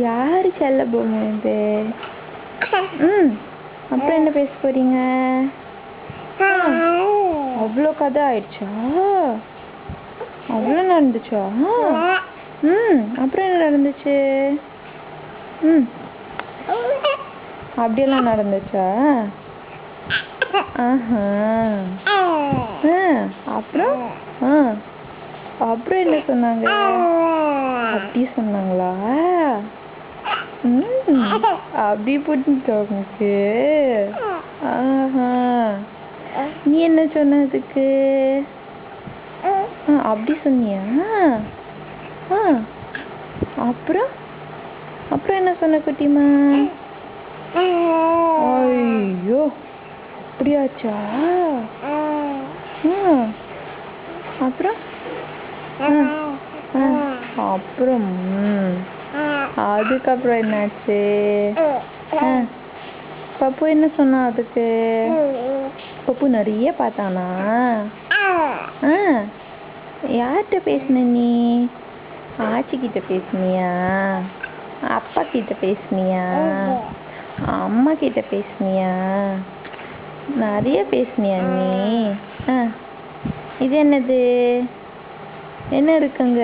யாரு செல்ல பொம்மை இது? அப்புறம் என்ன பேச போறீங்க? அவ்வளோ கதை ஆயிடுச்சா? அவ்வளோ நடந்துச்சா? அப்புறம் என்ன நடந்துச்சு? அப்படியெல்லாம் நடந்துச்சா? அப்புறம் அப்புறம் என்ன சொன்னாங்க? அப்படி சொன்னாங்களா? அப்படி புரிஞ்சுச்சா உனக்கு? நீ என்ன சொன்னதுக்கு? அப்படி சொன்னியா? அப்புறம் அப்புறம் என்ன சொன்ன குட்டிமா? ஐயோ, அப்படியாச்சா? அப்புறம் அப்புறம் அதுக்கப்புறம் என்னாச்சு? பப்பு என்ன சொன்னா அதுக்கு? பப்பு நிறைய பார்த்தானா? யார்கிட்ட பேசுன நீ? ஆச்சி கிட்ட பேசுனியா? அப்பா கிட்ட பேசுனியா? அம்மா கிட்ட பேசுனியா? நிறைய பேசுனியா நீ? இது என்னது? என்ன இருக்குங்க?